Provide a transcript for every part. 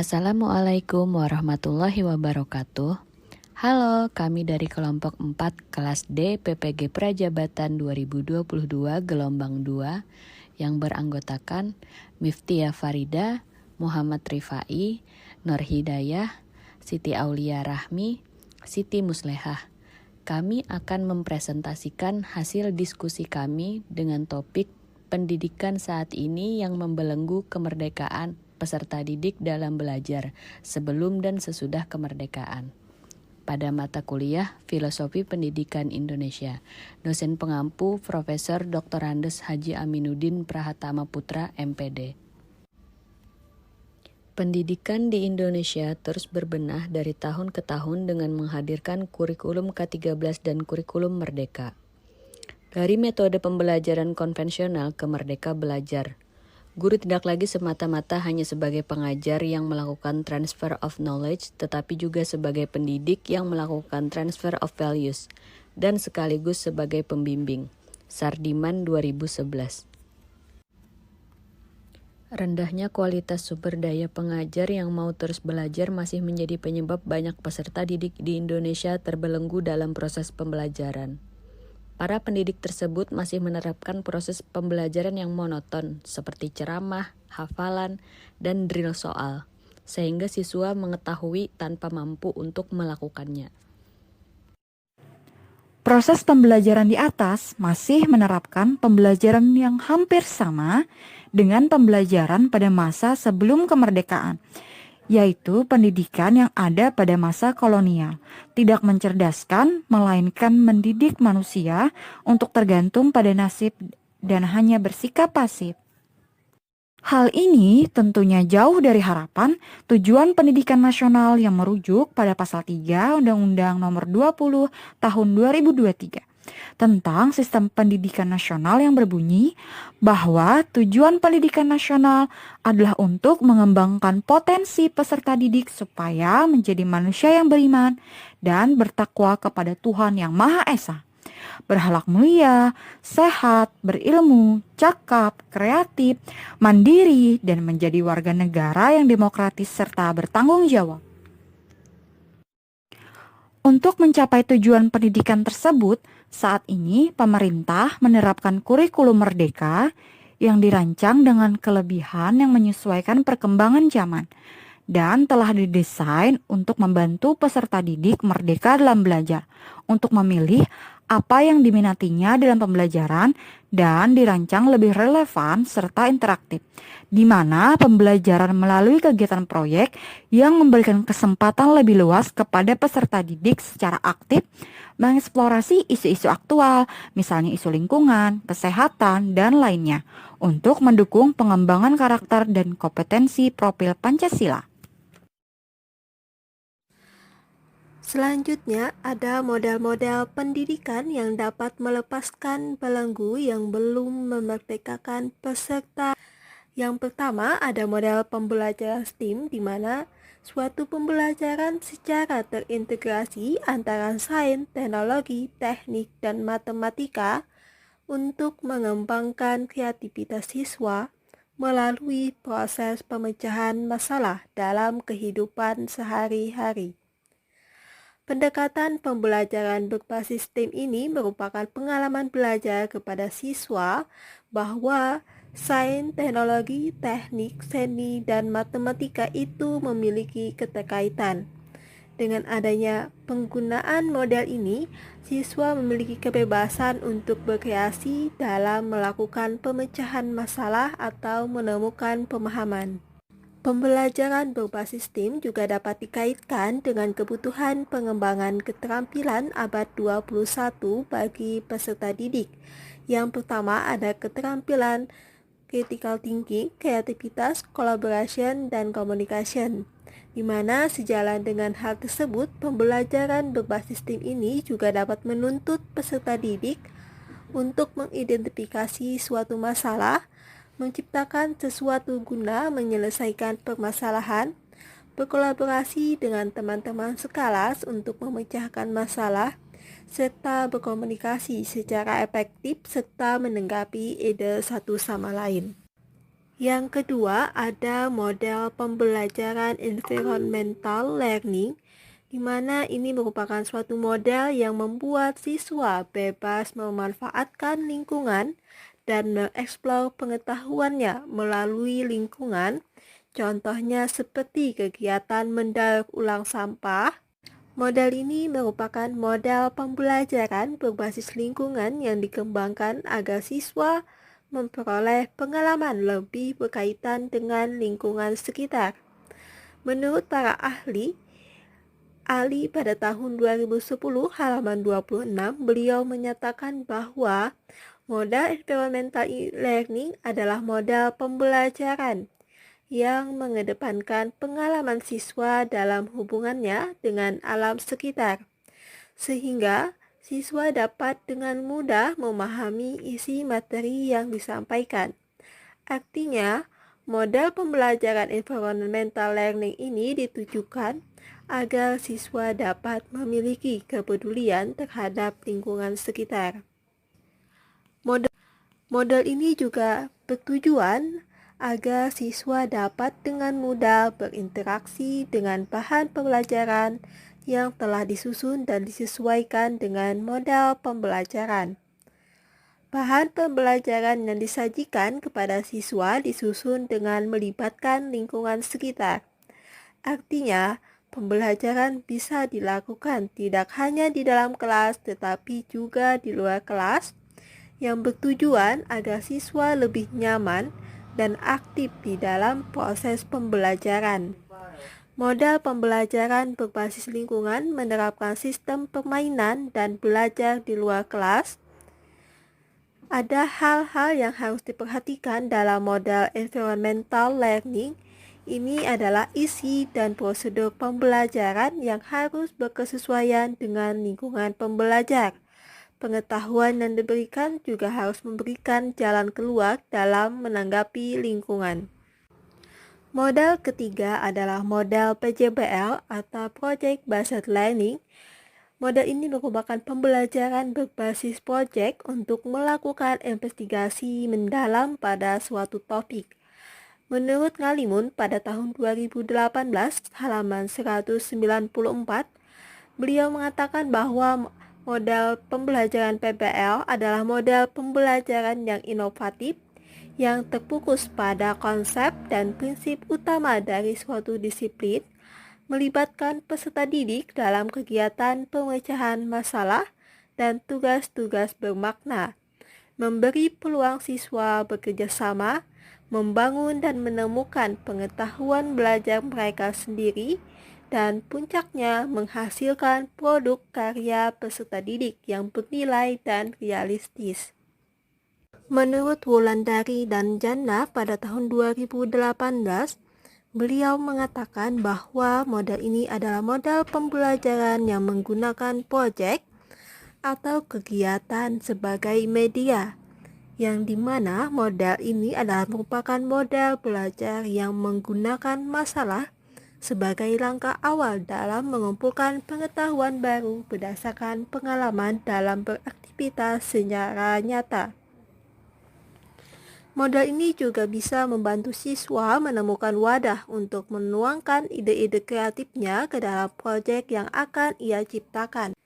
Assalamualaikum warahmatullahi wabarakatuh. Halo, kami dari kelompok 4 kelas D PPG Prajabatan 2022 gelombang 2 yang beranggotakan Miftia Farida, Muhammad Rifai, Nur Hidayah, Siti Aulia Rahmi, Siti Muslehah. Kami akan mempresentasikan hasil diskusi kami dengan topik pendidikan saat ini yang membelenggu kemerdekaan peserta didik dalam belajar sebelum dan sesudah kemerdekaan. Pada mata kuliah Filosofi Pendidikan Indonesia, dosen pengampu Profesor Dr. Andes Haji Aminuddin Prahatama Putra, MPD. Pendidikan di Indonesia terus berbenah dari tahun ke tahun dengan menghadirkan kurikulum K13 dan kurikulum Merdeka. Dari metode pembelajaran konvensional ke Merdeka Belajar, guru tidak lagi semata-mata hanya sebagai pengajar yang melakukan transfer of knowledge, tetapi juga sebagai pendidik yang melakukan transfer of values, dan sekaligus sebagai pembimbing. Sardiman 2011. Rendahnya kualitas sumber daya pengajar yang mau terus belajar masih menjadi penyebab banyak peserta didik di Indonesia terbelenggu dalam proses pembelajaran. Para pendidik tersebut masih menerapkan proses pembelajaran yang monoton seperti ceramah, hafalan, dan drill soal, sehingga siswa mengetahui tanpa mampu untuk melakukannya. Proses pembelajaran di atas masih menerapkan pembelajaran yang hampir sama dengan pembelajaran pada masa sebelum kemerdekaan, yaitu pendidikan yang ada pada masa kolonial, tidak mencerdaskan, melainkan mendidik manusia untuk tergantung pada nasib dan hanya bersikap pasif. Hal ini tentunya jauh dari harapan tujuan pendidikan nasional yang merujuk pada pasal 3 Undang-Undang Nomor 20 Tahun 2023 tentang sistem pendidikan nasional yang berbunyi bahwa tujuan pendidikan nasional adalah untuk mengembangkan potensi peserta didik supaya menjadi manusia yang beriman dan bertakwa kepada Tuhan Yang Maha Esa, berhalak mulia, sehat, berilmu, cakap, kreatif, mandiri, dan menjadi warga negara yang demokratis serta bertanggung jawab. Untuk mencapai tujuan pendidikan tersebut, saat ini pemerintah menerapkan kurikulum merdeka yang dirancang dengan kelebihan yang menyesuaikan perkembangan zaman dan telah didesain untuk membantu peserta didik merdeka dalam belajar, untuk memilih apa yang diminatinya dalam pembelajaran dan dirancang lebih relevan serta interaktif, di mana pembelajaran melalui kegiatan proyek yang memberikan kesempatan lebih luas kepada peserta didik secara aktif mengeksplorasi isu-isu aktual, misalnya isu lingkungan, kesehatan, dan lainnya, untuk mendukung pengembangan karakter dan kompetensi profil Pancasila. Selanjutnya, ada model-model pendidikan yang dapat melepaskan belenggu yang belum memerdekakan peserta. Yang pertama, ada model pembelajaran STEAM, di mana suatu pembelajaran secara terintegrasi antara sains, teknologi, teknik, dan matematika untuk mengembangkan kreativitas siswa melalui proses pemecahan masalah dalam kehidupan sehari-hari. Pendekatan pembelajaran berbasis STEAM ini merupakan pengalaman belajar kepada siswa bahwa sains, teknologi, teknik, seni, dan matematika itu memiliki keterkaitan. Dengan adanya penggunaan model ini, siswa memiliki kebebasan untuk berkreasi dalam melakukan pemecahan masalah atau menemukan pemahaman. Pembelajaran berbasis STEAM juga dapat dikaitkan dengan kebutuhan pengembangan keterampilan abad 21 bagi peserta didik. Yang pertama ada keterampilan critical thinking, kreativitas, collaboration, dan communication. Di mana sejalan dengan hal tersebut, pembelajaran berbasis STEAM ini juga dapat menuntut peserta didik untuk mengidentifikasi suatu masalah, menciptakan sesuatu guna menyelesaikan permasalahan, berkolaborasi dengan teman-teman sekelas untuk memecahkan masalah, serta berkomunikasi secara efektif serta menanggapi ide satu sama lain. Yang kedua, ada model pembelajaran environmental learning, di mana ini merupakan suatu model yang membuat siswa bebas memanfaatkan lingkungan dan mengeksplor pengetahuannya melalui lingkungan. Contohnya seperti kegiatan mendaur ulang sampah. Model ini merupakan model pembelajaran berbasis lingkungan yang dikembangkan agar siswa memperoleh pengalaman lebih berkaitan dengan lingkungan sekitar. Menurut para ahli pada tahun 2010 halaman 26, beliau menyatakan bahwa model environmental learning adalah model pembelajaran yang mengedepankan pengalaman siswa dalam hubungannya dengan alam sekitar, sehingga siswa dapat dengan mudah memahami isi materi yang disampaikan. Artinya, model pembelajaran environmental learning ini ditujukan agar siswa dapat memiliki kepedulian terhadap lingkungan sekitar. Model ini juga bertujuan agar siswa dapat dengan mudah berinteraksi dengan bahan pembelajaran yang telah disusun dan disesuaikan dengan model pembelajaran. Bahan pembelajaran yang disajikan kepada siswa disusun dengan melibatkan lingkungan sekitar. Artinya, pembelajaran bisa dilakukan tidak hanya di dalam kelas tetapi juga di luar kelas, yang bertujuan agar siswa lebih nyaman dan aktif di dalam proses pembelajaran. Model pembelajaran berbasis lingkungan menerapkan sistem permainan dan belajar di luar kelas. Ada hal-hal yang harus diperhatikan dalam model environmental learning. Ini adalah isi dan prosedur pembelajaran yang harus berkesesuaian dengan lingkungan pembelajar. Pengetahuan yang diberikan juga harus memberikan jalan keluar dalam menanggapi lingkungan. Model ketiga adalah model PJBL atau Project Based Learning. Model ini merupakan pembelajaran berbasis proyek untuk melakukan investigasi mendalam pada suatu topik. Menurut Ngalimun pada tahun 2018 halaman 194, beliau mengatakan bahwa model pembelajaran PBL adalah model pembelajaran yang inovatif, yang terfokus pada konsep dan prinsip utama dari suatu disiplin, melibatkan peserta didik dalam kegiatan pemecahan masalah dan tugas-tugas bermakna, memberi peluang siswa bekerja sama, membangun dan menemukan pengetahuan belajar mereka sendiri, dan puncaknya menghasilkan produk karya peserta didik yang bernilai dan realistis. Menurut Wulandari dan Janda pada tahun 2018, beliau mengatakan bahwa model ini adalah model pembelajaran yang menggunakan proyek atau kegiatan sebagai media, yang dimana model ini adalah merupakan model belajar yang menggunakan masalah sebagai langkah awal dalam mengumpulkan pengetahuan baru berdasarkan pengalaman dalam beraktivitas secara nyata. Model ini juga bisa membantu siswa menemukan wadah untuk menuangkan ide-ide kreatifnya ke dalam proyek yang akan ia ciptakan.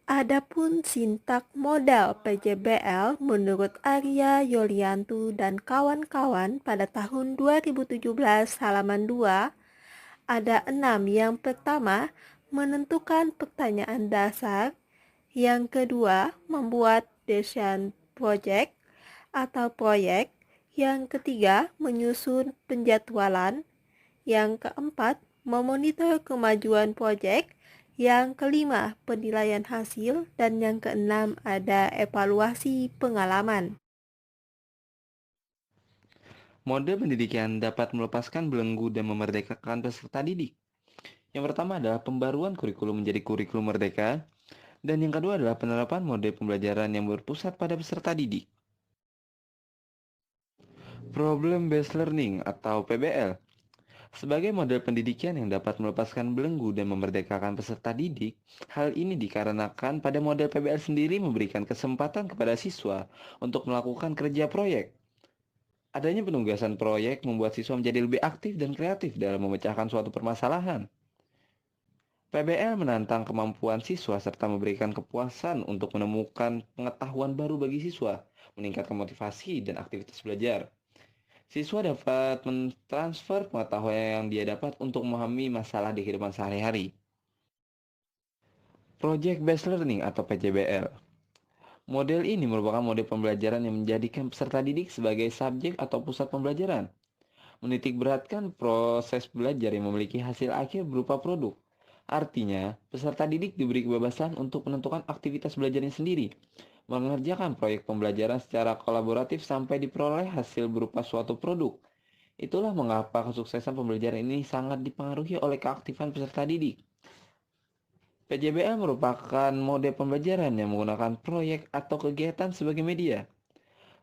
Adapun sintak model PJBL menurut Arya Yoliantu dan kawan-kawan pada tahun 2017 halaman 2, ada 6. Yang pertama, menentukan pertanyaan dasar. Yang kedua, membuat desain proyek atau proyek. Yang ketiga, menyusun penjadwalan. Yang keempat, memonitor kemajuan proyek. Yang kelima, penilaian hasil. Dan yang keenam, ada evaluasi pengalaman. Mode pendidikan dapat melepaskan belenggu dan memerdekakan peserta didik. Yang pertama adalah pembaruan kurikulum menjadi kurikulum merdeka, dan yang kedua adalah penerapan mode pembelajaran yang berpusat pada peserta didik. Problem Based Learning atau PBL. Sebagai model pendidikan yang dapat melepaskan belenggu dan memerdekakan peserta didik, hal ini dikarenakan pada model PBL sendiri memberikan kesempatan kepada siswa untuk melakukan kerja proyek. Adanya penugasan proyek membuat siswa menjadi lebih aktif dan kreatif dalam memecahkan suatu permasalahan. PBL menantang kemampuan siswa serta memberikan kepuasan untuk menemukan pengetahuan baru bagi siswa, meningkatkan motivasi dan aktivitas belajar. Siswa dapat mentransfer pengetahuan yang dia dapat untuk memahami masalah di kehidupan sehari-hari. Project Based Learning atau PJBL. Model ini merupakan model pembelajaran yang menjadikan peserta didik sebagai subjek atau pusat pembelajaran. Menitik beratkan proses belajar yang memiliki hasil akhir berupa produk. Artinya, peserta didik diberi kebebasan untuk menentukan aktivitas belajarnya sendiri, mengerjakan proyek pembelajaran secara kolaboratif sampai diperoleh hasil berupa suatu produk. Itulah mengapa kesuksesan pembelajaran ini sangat dipengaruhi oleh keaktifan peserta didik. PJBL merupakan model pembelajaran yang menggunakan proyek atau kegiatan sebagai media.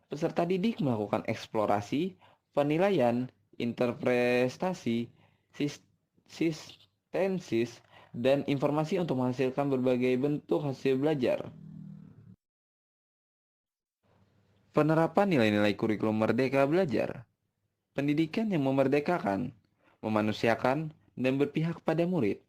Peserta didik melakukan eksplorasi, penilaian, interpretasi, sistensis, dan informasi untuk menghasilkan berbagai bentuk hasil belajar. Penerapan nilai-nilai kurikulum merdeka belajar. Pendidikan yang memerdekakan, memanusiakan, dan berpihak pada murid.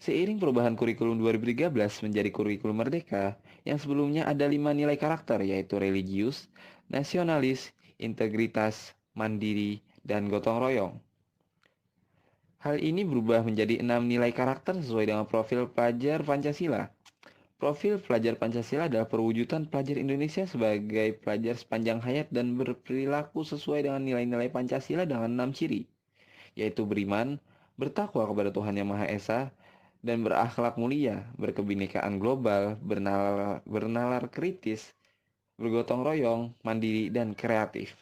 Seiring perubahan kurikulum 2013 menjadi kurikulum merdeka, yang sebelumnya ada 5 nilai karakter yaitu religius, nasionalis, integritas, mandiri, dan gotong royong. Hal ini berubah menjadi 6 nilai karakter sesuai dengan profil pelajar Pancasila. Profil pelajar Pancasila adalah perwujudan pelajar Indonesia sebagai pelajar sepanjang hayat dan berperilaku sesuai dengan nilai-nilai Pancasila dengan 6 ciri, yaitu beriman, bertakwa kepada Tuhan Yang Maha Esa, dan berakhlak mulia, berkebinekaan global, bernalar kritis, bergotong royong, mandiri, dan kreatif.